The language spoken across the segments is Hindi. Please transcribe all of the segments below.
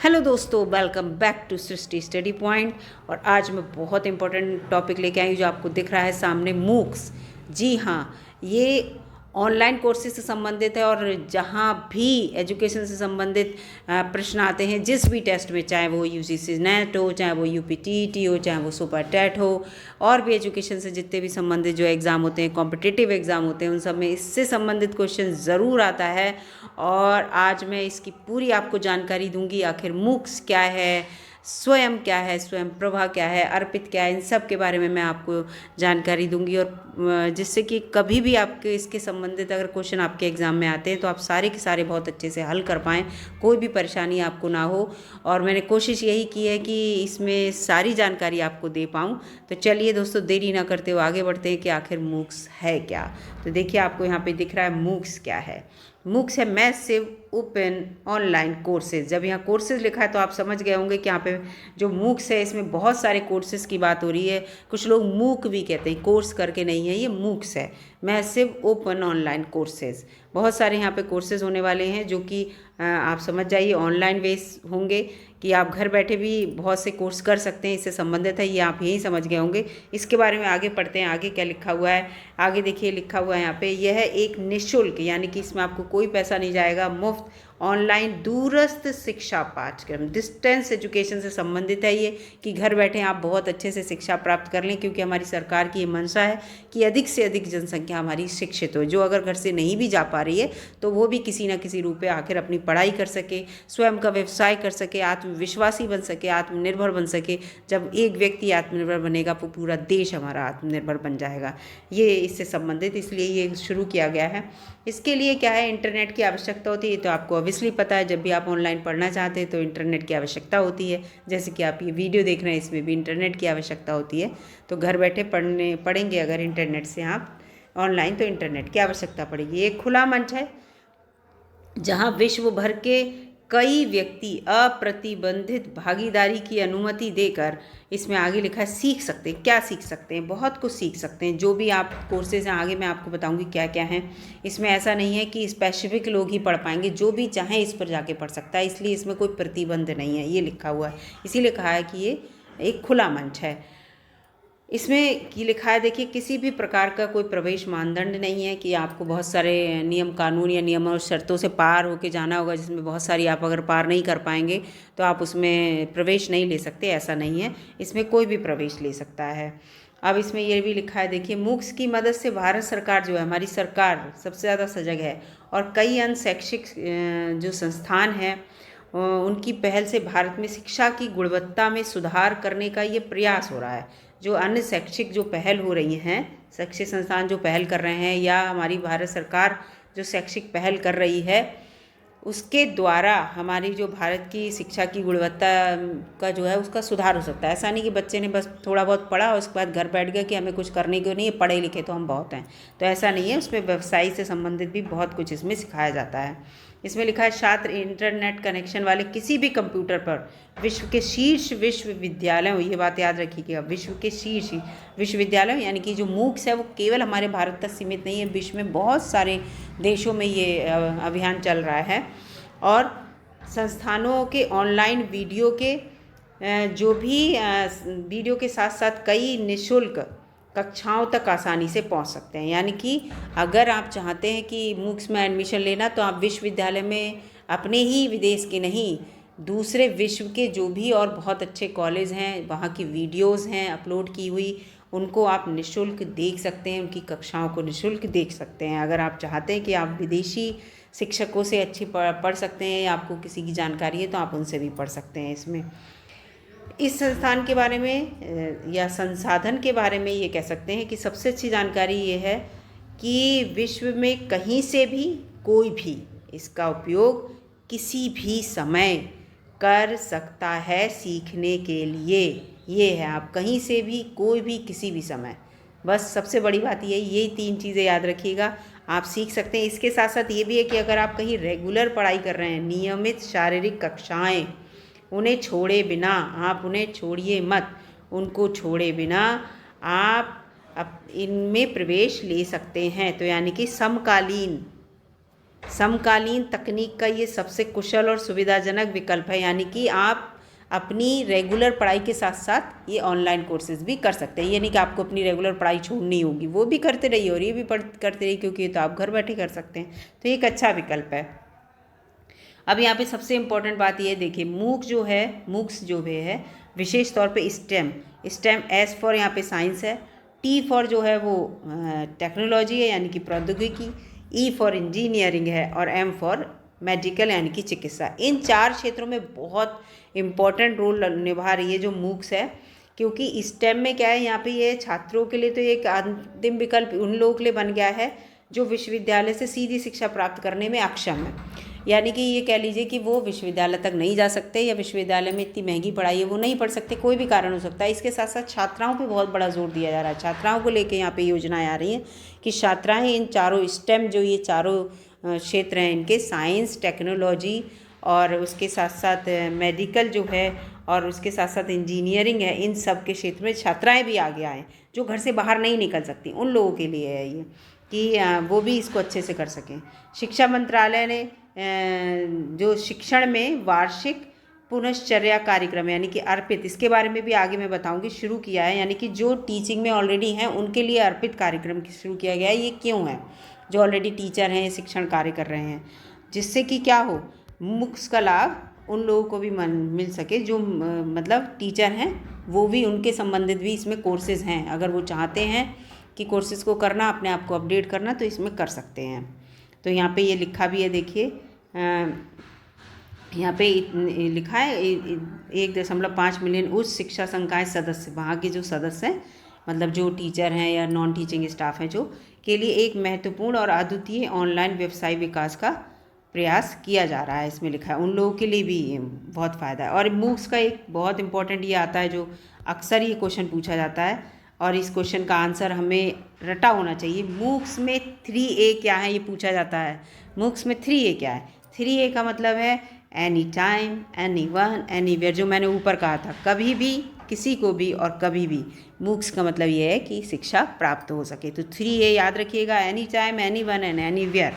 हेलो दोस्तों, welcome back to Srishti study point. और आज मैं बहुत इंपॉर्टेंट टॉपिक लेके आई हूँ जो आपको दिख रहा है सामने, मूक्स। जी हाँ, ये ऑनलाइन कोर्सेज से संबंधित है और जहाँ भी एजुकेशन से संबंधित प्रश्न आते हैं, जिस भी टेस्ट में, चाहे वो यूजीसी नेट हो, चाहे वो यूपीटीईटी हो, चाहे वो सुपर टेट हो, और भी एजुकेशन से जितने भी संबंधित जो एग्ज़ाम होते हैं, कॉम्पिटिटिव एग्ज़ाम होते हैं, उन सब में इससे संबंधित क्वेश्चन ज़रूर आता है। और आज मैं इसकी पूरी आपको जानकारी दूंगी। आखिर मूक्स क्या है, स्वयं क्या है, स्वयं प्रभा क्या है, अर्पित क्या है, इन सब के बारे में मैं आपको जानकारी दूंगी। और जिससे कि कभी भी आपके इसके संबंधित अगर क्वेश्चन आपके एग्ज़ाम में आते हैं तो आप सारे के सारे बहुत अच्छे से हल कर पाएँ, कोई भी परेशानी आपको ना हो। और मैंने कोशिश यही की है कि इसमें सारी जानकारी आपको दे पाऊँ। तो चलिए दोस्तों, देरी ना करते हुए आगे बढ़ते हैं कि आखिर मूक्स है क्या। तो देखिए, आपको यहाँ पे दिख रहा है मूक्स क्या है। मूक्स है मैसिव ओपन ऑनलाइन कोर्सेज। जब यहाँ कोर्सेज लिखा है तो आप समझ गए होंगे कि यहाँ पे जो मूक्स है इसमें बहुत सारे कोर्सेज की बात हो रही है। कुछ लोग मूक भी कहते हैं, कोर्स करके नहीं है, ये मूक्स है, मैसिव ओपन ऑनलाइन कोर्सेज। बहुत सारे यहाँ पे कोर्सेज होने वाले हैं जो कि आप समझ जाइए ऑनलाइन बेस होंगे, कि आप घर बैठे भी बहुत से कोर्स कर सकते हैं, इससे संबंधित है, ये आप यही समझ गए होंगे। इसके बारे में आगे पढ़ते हैं, आगे क्या लिखा हुआ है। आगे देखिए, लिखा हुआ है यहाँ पे, यह है एक निःशुल्क, यानी कि इसमें आपको कोई पैसा नहीं जाएगा, मुफ्त ऑनलाइन दूरस्थ शिक्षा पाठ्यक्रम, डिस्टेंस एजुकेशन से संबंधित है ये, कि घर बैठे आप बहुत अच्छे से शिक्षा प्राप्त कर लें। क्योंकि हमारी सरकार की ये मंशा है कि अधिक से अधिक जनसंख्या हमारी शिक्षित हो, जो अगर घर से नहीं भी जा पा रही है तो वो भी किसी न किसी रूप में आखिर अपनी पढ़ाई कर सके, स्वयं का व्यवसाय कर सके, आत्मविश्वासी बन सके, आत्मनिर्भर बन सके। जब एक व्यक्ति आत्मनिर्भर बनेगा तो पूरा देश हमारा आत्मनिर्भर बन जाएगा। ये इससे संबंधित इसलिए ये शुरू किया गया है। इसके लिए क्या है, इंटरनेट की आवश्यकता होती है। तो आपको ऑब्वियसली पता है, जब भी आप ऑनलाइन पढ़ना चाहते हैं तो इंटरनेट की आवश्यकता होती है। जैसे कि आप ये वीडियो देख रहे हैं, इसमें भी इंटरनेट की आवश्यकता होती है। तो घर बैठे पढ़ेंगे अगर इंटरनेट से आप ऑनलाइन, तो इंटरनेट की आवश्यकता पड़ेगी। एक खुला मंच है जहां विश्व भर के कई व्यक्ति अप्रतिबंधित भागीदारी की अनुमति देकर, इसमें आगे लिखा है, सीख सकते हैं। क्या सीख सकते हैं? बहुत कुछ सीख सकते हैं। जो भी आप कोर्सेज हैं, आगे मैं आपको बताऊंगी क्या क्या हैं। इसमें ऐसा नहीं है कि स्पेसिफिक लोग ही पढ़ पाएंगे, जो भी चाहें इस पर जाके पढ़ सकता है, इसलिए इसमें कोई प्रतिबंध नहीं है, ये लिखा हुआ है। इसीलिए कहा है कि ये एक खुला मंच है। इसमें की लिखा है, देखिए, किसी भी प्रकार का कोई प्रवेश मानदंड नहीं है कि आपको बहुत सारे नियम कानून या नियम और शर्तों से पार होके जाना होगा, जिसमें बहुत सारी आप अगर पार नहीं कर पाएंगे तो आप उसमें प्रवेश नहीं ले सकते, ऐसा नहीं है। इसमें कोई भी प्रवेश ले सकता है। अब इसमें ये भी लिखा है, देखिए, मूक्स की मदद से भारत सरकार जो है, हमारी सरकार सबसे ज़्यादा सजग है, और कई अन्य शैक्षिक जो संस्थान हैं उनकी पहल से भारत में शिक्षा की गुणवत्ता में सुधार करने का ये प्रयास हो रहा है। जो अन्य शैक्षिक जो पहल हो रही हैं, शैक्षिक संस्थान जो पहल कर रहे हैं, या हमारी भारत सरकार जो शैक्षिक पहल कर रही है, उसके द्वारा हमारी जो भारत की शिक्षा की गुणवत्ता का जो है उसका सुधार हो सकता है। ऐसा नहीं कि बच्चे ने बस थोड़ा बहुत पढ़ा और उसके बाद घर बैठ गया कि हमें कुछ करने को नहीं है, पढ़े लिखे तो हम बहुत हैं, तो ऐसा नहीं है। उसमें व्यवसाय से संबंधित भी बहुत कुछ इसमें सिखाया जाता है। इसमें लिखा है, छात्र इंटरनेट कनेक्शन वाले किसी भी कंप्यूटर पर विश्व के शीर्ष विश्वविद्यालयों, ये बात याद रखिएगा, विश्व के शीर्ष विश्वविद्यालयों, यानी कि जो मूक्स है वो केवल हमारे भारत तक सीमित नहीं है, विश्व में बहुत सारे देशों में ये अभियान चल रहा है। और संस्थानों के ऑनलाइन वीडियो के जो भी वीडियो के साथ साथ कई निःशुल्क कक्षाओं तक आसानी से पहुंच सकते हैं। यानी कि अगर आप चाहते हैं कि मूक्स में एडमिशन लेना, तो आप विश्वविद्यालय में अपने ही, विदेश के नहीं, दूसरे विश्व के जो भी और बहुत अच्छे कॉलेज हैं, वहाँ की वीडियोस हैं अपलोड की हुई, उनको आप निःशुल्क देख सकते हैं, उनकी कक्षाओं को निःशुल्क देख सकते हैं। अगर आप चाहते हैं कि आप विदेशी शिक्षकों से अच्छी पढ़ सकते हैं, या आपको किसी की जानकारी है, तो आप उनसे भी पढ़ सकते हैं। इसमें इस संस्थान के बारे में या संसाधन के बारे में ये कह सकते हैं कि सबसे अच्छी जानकारी ये है कि विश्व में कहीं से भी कोई भी इसका उपयोग किसी भी समय कर सकता है सीखने के लिए। ये है, आप कहीं से भी, कोई भी, किसी भी समय, बस सबसे बड़ी बात ये 3 चीज़ें याद रखिएगा, आप सीख सकते हैं। इसके साथ साथ ये भी है कि अगर आप कहीं रेगुलर पढ़ाई कर रहे हैं, नियमित शारीरिक कक्षाएं, उन्हें छोड़े बिना, आप उन्हें छोड़िए मत, उनको छोड़े बिना आप इनमें प्रवेश ले सकते हैं। तो यानी कि समकालीन समकालीन तकनीक का ये सबसे कुशल और सुविधाजनक विकल्प है, यानी कि आप अपनी रेगुलर पढ़ाई के साथ साथ ये ऑनलाइन कोर्सेज भी कर सकते हैं। ये नहीं कि आपको अपनी रेगुलर पढ़ाई छोड़नी होगी, वो भी करते रहिए और ये भी करते रहिए, क्योंकि ये तो आप घर बैठे कर सकते हैं। तो ये एक अच्छा विकल्प है। अब यहाँ पे सबसे इम्पोर्टेंट बात ये देखिए, मूक्स जो भी है विशेष तौर पे स्टेम एस फॉर यहाँ पे साइंस है, टी फॉर जो है वो टेक्नोलॉजी है यानी कि प्रौद्योगिकी, ई फॉर इंजीनियरिंग है और एम फॉर मेडिकल यानी कि चिकित्सा। इन 4 क्षेत्रों में बहुत इम्पॉर्टेंट रोल निभा रही है जो मूक्स है, क्योंकि स्टेम में क्या है, यहाँ पे ये छात्रों के लिए तो एक अंतिम विकल्प उन लोगों के लिए बन गया है जो विश्वविद्यालय से सीधी शिक्षा प्राप्त करने में अक्षम है। यानी कि ये कह लीजिए कि वो विश्वविद्यालय तक नहीं जा सकते, या विश्वविद्यालय में इतनी महंगी पढ़ाई है वो नहीं पढ़ सकते, कोई भी कारण हो सकता है। इसके साथ साथ छात्राओं पे बहुत बड़ा जोर दिया जा रहा है। छात्राओं को लेके यहाँ पे योजनाएं आ रही हैं कि छात्राएं इन चारों स्टेम जो ये चारों क्षेत्र हैं इनके साइंस, टेक्नोलॉजी और उसके साथ साथ मेडिकल जो है और उसके साथ साथ इंजीनियरिंग है, इन सब के क्षेत्र में छात्राएँ भी आगे आएँ जो घर से बाहर नहीं निकल सकती, उन लोगों के लिए है ये कि वो भी इसको अच्छे से कर सकें। शिक्षा मंत्रालय ने जो शिक्षण में वार्षिक पुनश्चर्या कार्यक्रम यानी कि अर्पित, इसके बारे में भी आगे मैं बताऊंगी, शुरू किया है। यानी कि जो टीचिंग में ऑलरेडी हैं उनके लिए अर्पित कार्यक्रम शुरू किया गया है। ये क्यों है? जो ऑलरेडी टीचर हैं, शिक्षण कार्य कर रहे हैं, जिससे कि क्या हो, मूक्स का लाभ उन लोगों को भी मिल सके जो मतलब टीचर हैं, वो भी उनके संबंधित भी इसमें कोर्सेज़ हैं। अगर वो चाहते हैं कि कोर्सेज़ को करना, अपने आप को अपडेट करना, तो इसमें कर सकते हैं। तो यहाँ पे ये लिखा भी है, देखिए यहाँ पे लिखा है 1.5 मिलियन उच्च शिक्षा संकाय सदस्य, वहाँ के जो सदस्य हैं मतलब जो टीचर हैं या नॉन टीचिंग स्टाफ हैं जो के लिए एक महत्वपूर्ण और अद्वितीय ऑनलाइन व्यवसाय विकास का प्रयास किया जा रहा है। इसमें लिखा है उन लोगों के लिए भी बहुत फ़ायदा है। और मूक्स का एक बहुत इंपॉर्टेंट ये आता है जो अक्सर ये क्वेश्चन पूछा जाता है और इस क्वेश्चन का आंसर हमें रटा होना चाहिए। मूक्स में 3A क्या है, ये पूछा जाता है। मूक्स में 3A क्या है? 3A का मतलब है any time, any one, anywhere, जो मैंने ऊपर कहा था, कभी भी, किसी को भी और कभी भी। मूक्स का मतलब ये है कि शिक्षा प्राप्त हो सके। तो 3A याद रखिएगा, any time, any one and anywhere.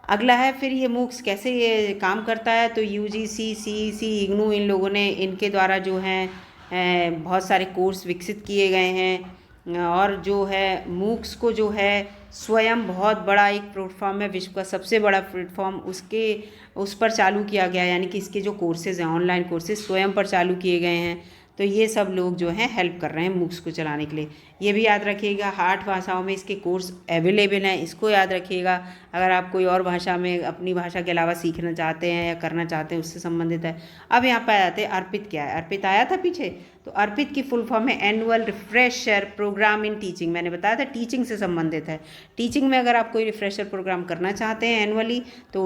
अगला है फिर ये मूक्स कैसे ये काम करता है, तो UGC, CEC, इग्नू, इन लोगों ने इनके द्वारा जो है बहुत सारे कोर्स विकसित किए गए हैं। और जो है मूक्स को जो है स्वयं बहुत बड़ा एक प्लेटफॉर्म है, विश्व का सबसे बड़ा प्लेटफॉर्म उस पर चालू किया गया, यानी कि इसके जो कोर्सेज़ हैं, ऑनलाइन कोर्सेज स्वयं पर चालू किए गए हैं। तो ये सब लोग जो हैं हेल्प कर रहे हैं मूक्स को चलाने के लिए। ये भी याद रखिएगा, 8 भाषाओं में इसके कोर्स अवेलेबल हैं, इसको याद रखिएगा। अगर आप कोई और भाषा में अपनी भाषा के अलावा सीखना चाहते हैं या करना चाहते हैं, उससे संबंधित है। अब यहाँ पर आ जाते हैं अर्पित क्या है। अर्पित आया था पीछे, तो अर्पित की फुल फॉर्म है annual refresher programme in teaching. मैंने बताया था टीचिंग से संबंधित है। टीचिंग में अगर आप कोई रिफ्रेशर प्रोग्राम करना चाहते हैं एनुअली, तो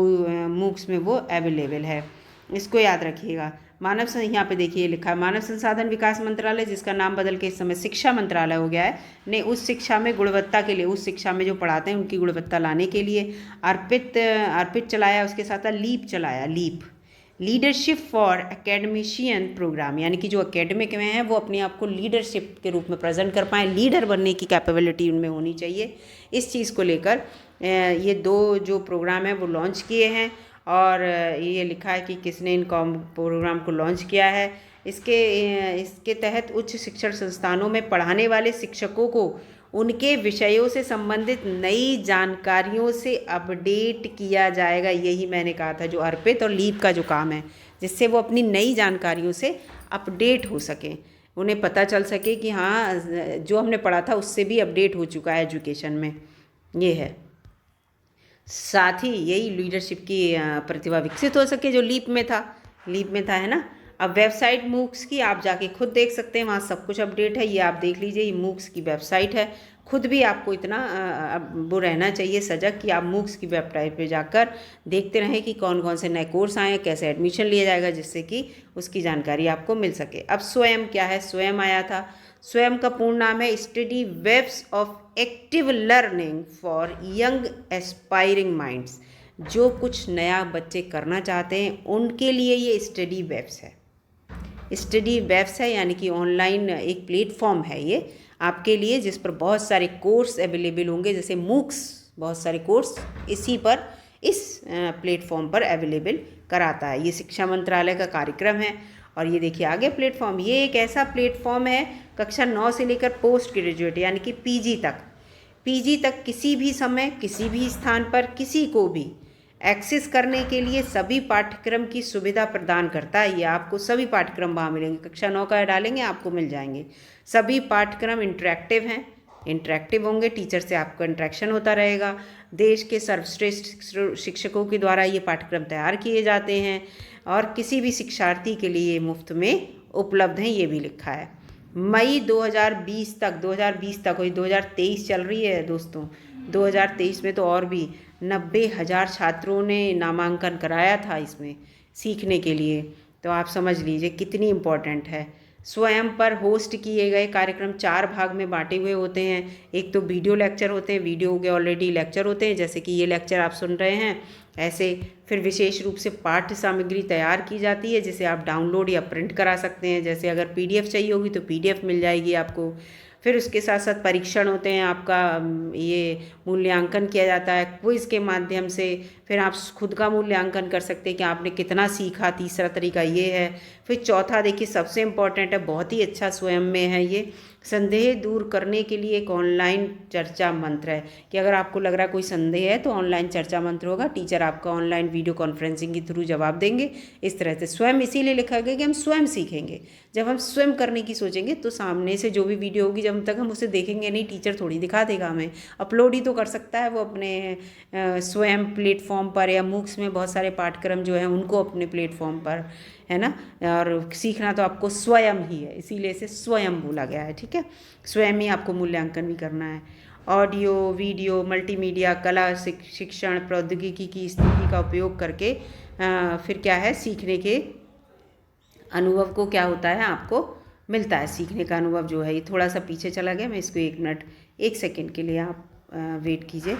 मूक्स में वो अवेलेबल है, इसको याद रखिएगा। यहाँ पे देखिए लिखा है मानव संसाधन विकास मंत्रालय, जिसका नाम बदल के इस समय शिक्षा मंत्रालय हो गया है, ने उस शिक्षा में गुणवत्ता के लिए, उस शिक्षा में जो पढ़ाते हैं उनकी गुणवत्ता लाने के लिए अर्पित चलाया। उसके साथ लीप चलाया, लीडरशिप फॉर एकेडमिशियन प्रोग्राम, यानी कि जो एकेडमिक में हैं वो अपने आप को लीडरशिप के रूप में प्रेजेंट कर पाएँ, लीडर बनने की कैपेबिलिटी उनमें होनी चाहिए। इस चीज़ को लेकर ये 2 जो प्रोग्राम हैं वो लॉन्च किए हैं। और ये लिखा है कि किसने इन प्रोग्राम को लॉन्च किया है। इसके तहत उच्च शिक्षण संस्थानों में पढ़ाने वाले शिक्षकों को उनके विषयों से संबंधित नई जानकारियों से अपडेट किया जाएगा। यही मैंने कहा था, जो अर्पित और लीप का जो काम है, जिससे वो अपनी नई जानकारियों से अपडेट हो सकें, उन्हें पता चल सके कि हाँ जो हमने पढ़ा था उससे भी अपडेट हो चुका है एजुकेशन में। ये है, साथ ही यही लीडरशिप की प्रतिभा विकसित हो सके जो लीप में था, है ना। अब वेबसाइट मूक्स की आप जाके खुद देख सकते हैं, वहाँ सब कुछ अपडेट है। ये आप देख लीजिए, ये मूक्स की वेबसाइट है। खुद भी आपको इतना वो रहना चाहिए सजग कि आप मूक्स की वेबसाइट पे जाकर देखते रहें कि कौन कौन से नए कोर्स आए हैं, कैसे एडमिशन लिया जाएगा, जिससे कि उसकी जानकारी आपको मिल सके। अब स्वयं क्या है? स्वयं आया था। स्वयं का पूर्ण नाम है study webs of active learning for young aspiring minds. जो कुछ नया बच्चे करना चाहते हैं उनके लिए ये स्टडी वेब्स है। स्टडी वेब्स है यानी कि ऑनलाइन एक प्लेटफॉर्म है ये आपके लिए, जिस पर बहुत सारे कोर्स अवेलेबल होंगे। जैसे मूक्स बहुत सारे कोर्स इस प्लेटफॉर्म पर अवेलेबल कराता है। ये शिक्षा मंत्रालय का कार्यक्रम है। और ये देखिए आगे प्लेटफॉर्म, ये एक ऐसा प्लेटफॉर्म है कक्षा 9 से लेकर पोस्ट ग्रेजुएट यानी कि पीजी तक किसी भी समय किसी भी स्थान पर किसी को भी एक्सेस करने के लिए सभी पाठ्यक्रम की सुविधा प्रदान करता है। ये आपको सभी पाठ्यक्रम वहाँ मिलेंगे। कक्षा 9 का डालेंगे आपको मिल जाएंगे। सभी पाठ्यक्रम इंटरेक्टिव होंगे, टीचर से आपका इंटरेक्शन होता रहेगा। देश के सर्वश्रेष्ठ शिक्षकों के द्वारा ये पाठ्यक्रम तैयार किए जाते हैं और किसी भी शिक्षार्थी के लिए मुफ्त में उपलब्ध हैं, ये भी लिखा है। मई 2020 तक वही 2023 चल रही है दोस्तों। 2023 में तो और भी 90,000 छात्रों ने नामांकन कराया था इसमें सीखने के लिए। तो आप समझ लीजिए कितनी इम्पोर्टेंट है। स्वयं पर होस्ट किए गए कार्यक्रम 4 भाग में बांटे हुए होते हैं। एक तो वीडियो लेक्चर होते हैं, वीडियो के ऑलरेडी लेक्चर होते हैं, जैसे कि ये लेक्चर आप सुन रहे हैं ऐसे। फिर विशेष रूप से पाठ्य सामग्री तैयार की जाती है जिसे आप डाउनलोड या प्रिंट करा सकते हैं। जैसे अगर पीडीएफ चाहिए होगी तो पीडीएफ मिल जाएगी आपको। फिर उसके साथ साथ परीक्षण होते हैं, आपका ये मूल्यांकन किया जाता है क्विज़ के माध्यम से। फिर आप खुद का मूल्यांकन कर सकते हैं कि आपने कितना सीखा। तीसरा तरीका ये है। फिर चौथा देखिए सबसे इम्पॉर्टेंट है, बहुत ही अच्छा स्वयं में है ये, संदेह दूर करने के लिए एक ऑनलाइन चर्चा मंत्र है कि अगर आपको लग रहा है कोई संदेह है तो ऑनलाइन चर्चा मंत्र होगा। टीचर आपका ऑनलाइन वीडियो कॉन्फ्रेंसिंग के थ्रू जवाब देंगे। इस तरह से स्वयं इसीलिए लिखा गया कि हम स्वयं सीखेंगे। जब हम स्वयं करने की सोचेंगे तो सामने से जो भी वीडियो होगी जब तक हम उसे देखेंगे नहीं, टीचर थोड़ी दिखा देगा हमें। अपलोड ही तो कर सकता है वो अपने स्वयं प्लेटफॉर्म पर, या मूक्स में बहुत सारे पाठ्यक्रम जो हैं उनको अपने प्लेटफॉर्म पर, है ना। और सीखना तो आपको स्वयं ही है, इसीलिए इसे स्वयं बोला गया है। ठीक है, स्वयं ही आपको मूल्यांकन भी करना है। ऑडियो, वीडियो, मल्टीमीडिया, कला, शिक्षण प्रौद्योगिकी की स्थिति का उपयोग करके फिर क्या है, सीखने के अनुभव को क्या होता है आपको मिलता है। सीखने का अनुभव जो है, ये थोड़ा सा पीछे चला गया, मैं इसको 1 सेकंड के लिए आप वेट कीजिए।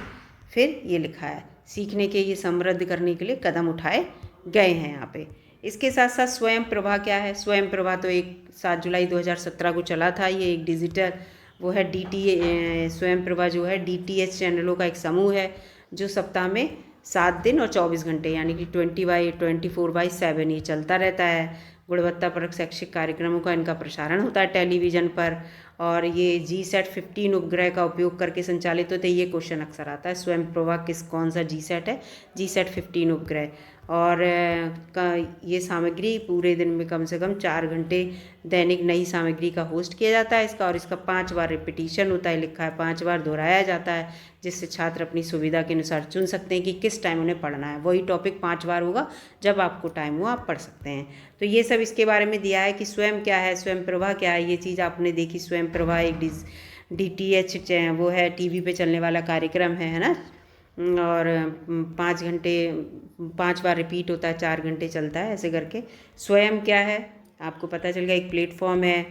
फिर ये लिखा है सीखने के ये समृद्ध करने के लिए कदम उठाए गए हैं यहाँ पे। इसके साथ साथ स्वयं प्रभा क्या है। स्वयं प्रभा तो 7 जुलाई 2017 को चला था। ये एक डिजिटल वो है स्वयं प्रभा जो है DTH चैनलों का एक समूह है जो सप्ताह में 7 दिन और 24 घंटे यानी कि 24/7 ये चलता रहता है। गुणवत्तापरक शैक्षिक कार्यक्रमों का इनका प्रसारण होता है टेलीविज़न पर। और ये GSAT 15 उपग्रह का उपयोग करके संचालित होते हैं। ये क्वेश्चन अक्सर आता है, स्वयं प्रभा कौन सा GSAT है। GSAT 15 उपग्रह। और ये सामग्री पूरे दिन में कम से कम 4 घंटे दैनिक नई सामग्री का होस्ट किया जाता है इसका। और इसका 5 बार रिपीटिशन होता है, लिखा है 5 बार दोहराया जाता है, जिससे छात्र अपनी सुविधा के अनुसार चुन सकते हैं कि किस टाइम उन्हें पढ़ना है। वही टॉपिक 5 बार होगा, जब आपको टाइम हो आप पढ़ सकते हैं। तो ये सब इसके बारे में दिया है कि स्वयं क्या है, स्वयं प्रभा क्या है। ये चीज़ आपने देखी, स्वयं प्रभा एक DTH वो है, टीवी पे चलने वाला कार्यक्रम है ना। और 5 घंटे 5 बार रिपीट होता है, 4 घंटे चलता है, ऐसे करके। स्वयं क्या है आपको पता चल गया, एक प्लेटफॉर्म है।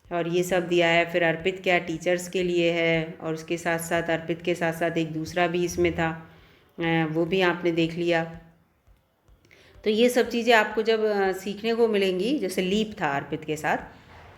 और ये सब दिया है। फिर अर्पित क्या टीचर्स के लिए है, और उसके साथ साथ अर्पित के साथ साथ एक दूसरा भी इसमें था, वो भी आपने देख लिया। तो ये सब चीज़ें आपको जब सीखने को मिलेंगी, जैसे लीप था अर्पित के साथ,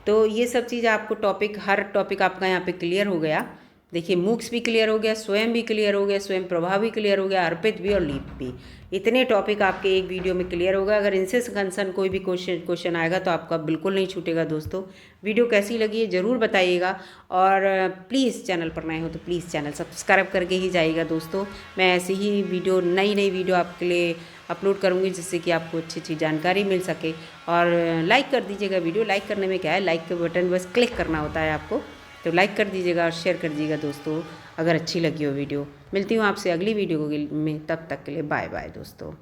तो ये सब चीज़ें आपको हर टॉपिक आपका यहाँ पे क्लियर हो गया। देखिए मूक्स भी क्लियर हो गया, स्वयं भी क्लियर हो गया, स्वयं प्रभा भी क्लियर हो गया, अर्पित भी और लीप भी। इतने टॉपिक आपके एक वीडियो में क्लियर होगा। अगर इनसे कंसर्न कोई भी क्वेश्चन आएगा तो आपका बिल्कुल नहीं छूटेगा दोस्तों। वीडियो कैसी लगी है ज़रूर बताइएगा। और प्लीज़ चैनल पर नए हो तो प्लीज़ चैनल सब्सक्राइब करके ही जाइएगा दोस्तों। मैं ऐसे ही वीडियो नई वीडियो आपके लिए अपलोड करूँगी, जिससे कि आपको अच्छी जानकारी मिल सके। और लाइक कर दीजिएगा। वीडियो लाइक करने में क्या है, लाइक के बटन बस क्लिक करना होता है आपको, तो लाइक कर दीजिएगा और शेयर कर दीजिएगा दोस्तों, अगर अच्छी लगी हो वीडियो। मिलती हूँ आपसे अगली वीडियो में, तब तक के लिए बाय बाय दोस्तों।